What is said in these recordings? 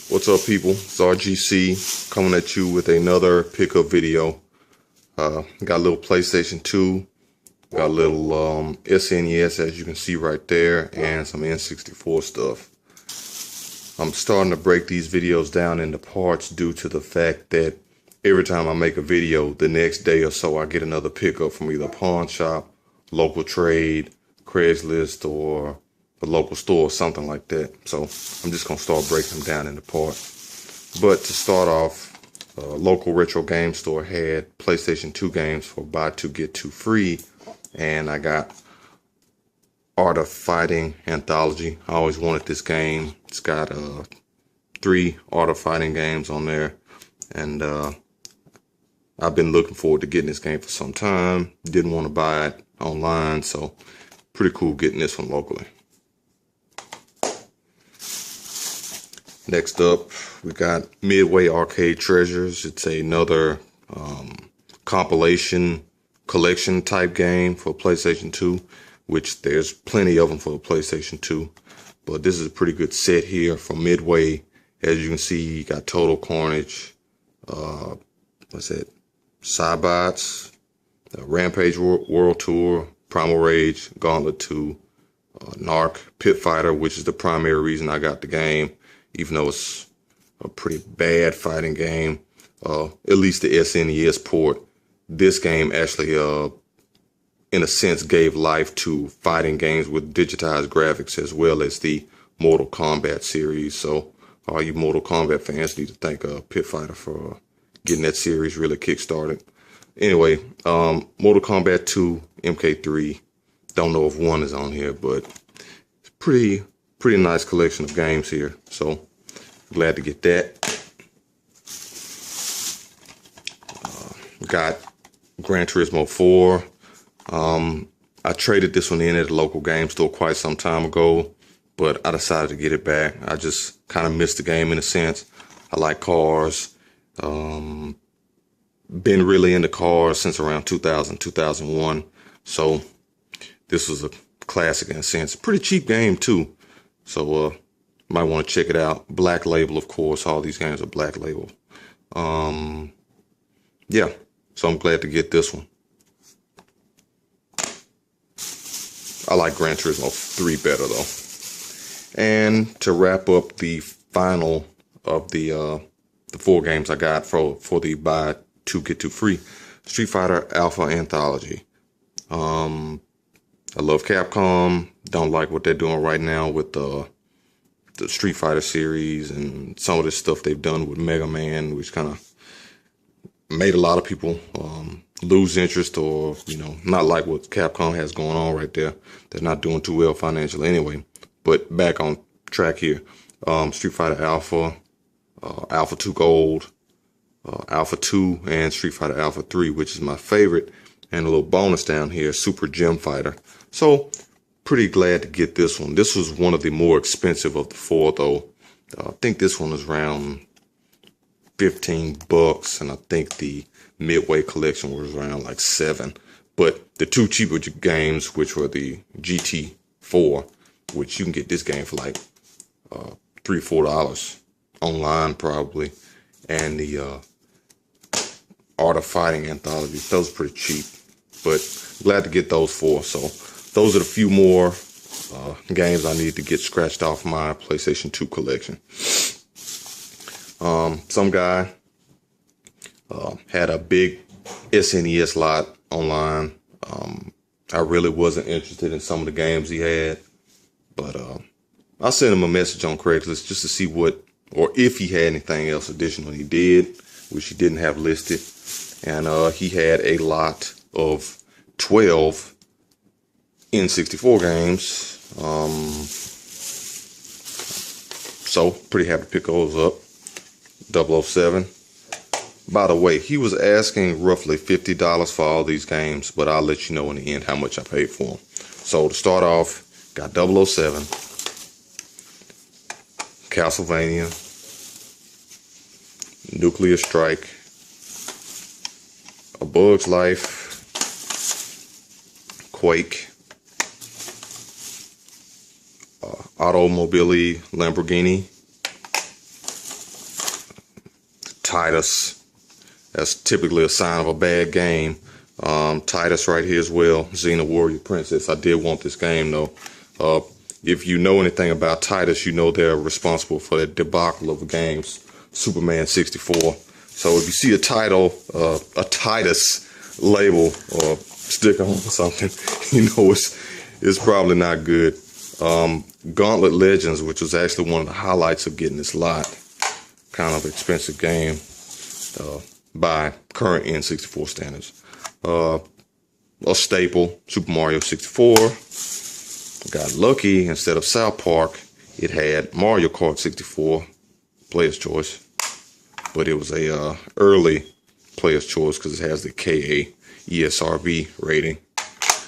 What's up, people? It's RGC coming at you with another pickup video. Got a little PlayStation 2, got a little SNES, as you can see right there, and some N64 stuff. I'm starting to break these videos down into parts due to the fact that every time I make a video, the next day or so I get another pickup from either a pawn shop, local trade, Craigslist, or a local store or something like that. So I'm just gonna start breaking them down into parts. But to start off, local retro game store had PlayStation 2 games for buy two get two free, and I got Art of Fighting Anthology. I always wanted this game. It's got 3 Art of Fighting games on there, and I've been looking forward to getting this game for some time. Didn't want to buy it online, so pretty cool getting this one locally. Next up, we got Midway Arcade Treasures. It's another compilation collection type game for PlayStation 2, which there's plenty of them for the PlayStation 2. But this is a pretty good set here from Midway. As you can see, you got Total Carnage, what's that? Cybots, Rampage World Tour, Primal Rage, Gauntlet 2, Narc, Pit Fighter, which is the primary reason I got the game, even though it's a pretty bad fighting game. At least the SNES port. This game actually, in a sense, gave life to fighting games with digitized graphics, as well as the Mortal Kombat series. So all you Mortal Kombat fans need to thank Pit Fighter for getting that series really kick-started. Anyway, Mortal Kombat 2, MK3. Don't know if 1 is on here, but it's pretty nice collection of games here. So glad to get that. Got Gran Turismo 4. I traded this one in at a local game store quite some time ago, but I decided to get it back. I just kind of missed the game in a sense. I like cars. Been really into cars since around 2000, 2001. So this was a classic in a sense. Pretty cheap game too. So might want to check it out. Black label, of course. All these games are black label. Yeah. So I'm glad to get this one. I like Gran Turismo 3 better though. And to wrap up the final of the 4 games I got for the buy 2 get 2 free, Street Fighter Alpha Anthology. I love Capcom. Don't like what they're doing right now with the Street Fighter series and some of the stuff they've done with Mega Man, which kind of made a lot of people lose interest, or not like what Capcom has going on right there. They're not doing too well financially anyway. But back on track here, Street Fighter Alpha, Alpha 2 Gold, Alpha 2, and Street Fighter Alpha 3, which is my favorite. And a little bonus down here, Super Gem Fighter. So pretty glad to get this one. This was one of the more expensive of the 4 though. I think this one was around $15, and I think the Midway collection was around like $7. But the 2 cheaper games, which were the GT4, which you can get this game for like $3-4 online probably, and the Art of Fighting Anthology. Those are pretty cheap, but glad to get those 4. So those are the few more games I need to get scratched off my PlayStation 2 collection. Some guy had a big SNES lot online. I really wasn't interested in some of the games he had, but I sent him a message on Craigslist just to see what, or if he had anything else additional. He did, which he didn't have listed, and he had a lot of 12 N64 games. So pretty happy to pick those up. 007. By the way, he was asking roughly $50 for all these games, but I'll let you know in the end how much I paid for them. So to start off, got 007, Castlevania, Nuclear Strike, A Bug's Life, Quake, Automobili Lamborghini, Titus. That's typically a sign of a bad game. Titus right here as well. Xena Warrior Princess. I did want this game though. If you know anything about Titus, you know they're responsible for the debacle of games. Superman 64. So if you see a Titus label or sticker on something, you know it's probably not good. Gauntlet Legends, which was actually one of the highlights of getting this lot. Kind of expensive game by current N64 standards. A staple, Super Mario 64. Got lucky, instead of South Park, it had Mario Kart 64, player's choice. But it was a early player's choice because it has the KA ESRB rating.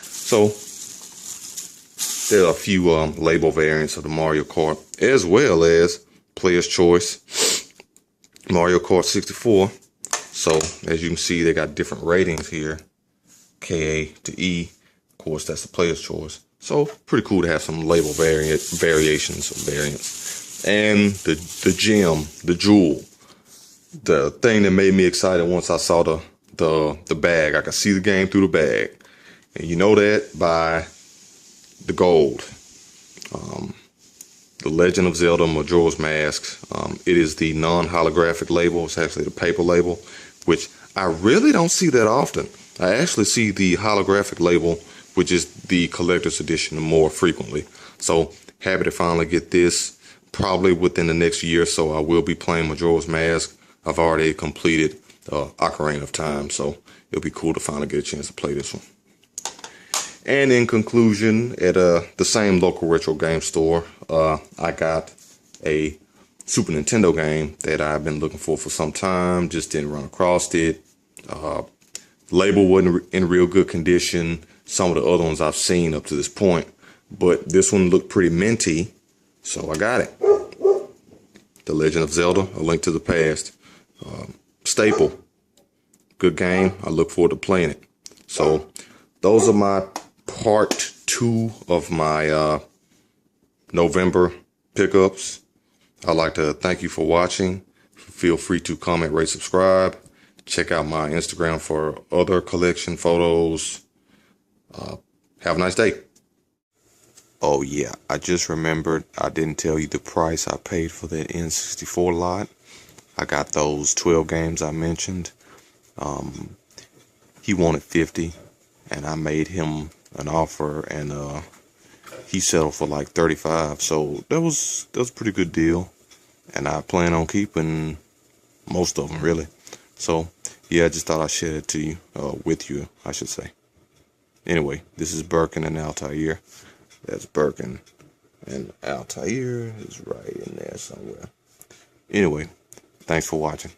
So there are a few label variants of the Mario Kart, as well as player's choice Mario Kart 64. So as you can see, they got different ratings here, KA to E. Of course, that's the player's choice. So pretty cool to have some label variations or variants. And the gem, the jewel, the thing that made me excited once I saw the bag. I could see the game through the bag, and you know that by the gold. The Legend of Zelda Majora's Mask. It is the non-holographic label. It's actually the paper label, which I really don't see that often. I actually see the holographic label, which is the collector's edition, more frequently. So happy to finally get this. Probably within the next year or so, I will be playing Majora's Mask. I've already completed Ocarina of Time, so it'll be cool to finally get a chance to play this one. And in conclusion, at the same local retro game store, I got a Super Nintendo game that I've been looking for some time. Just didn't run across it. Label wasn't in real good condition. Some of the other ones I've seen up to this point, but this one looked pretty minty, so I got it. The Legend of Zelda: A Link to the Past. Staple. Good game. I look forward to playing it. So those are my part 2 of my November pickups. I'd like to thank you for watching. Feel free to comment, rate, subscribe. Check out my Instagram for other collection photos. Have a nice day. Oh yeah, I just remembered I didn't tell you the price I paid for that N64 lot. I got those 12 games I mentioned. He wanted 50, and I made him an offer, and he settled for like 35. So that was a pretty good deal, and I plan on keeping most of them, really. So yeah, I just thought I'd share it to you, with you, I should say. Anyway, this is Birkin and Altair. That's Birkin, and Altair is right in there somewhere. Anyway, thanks for watching.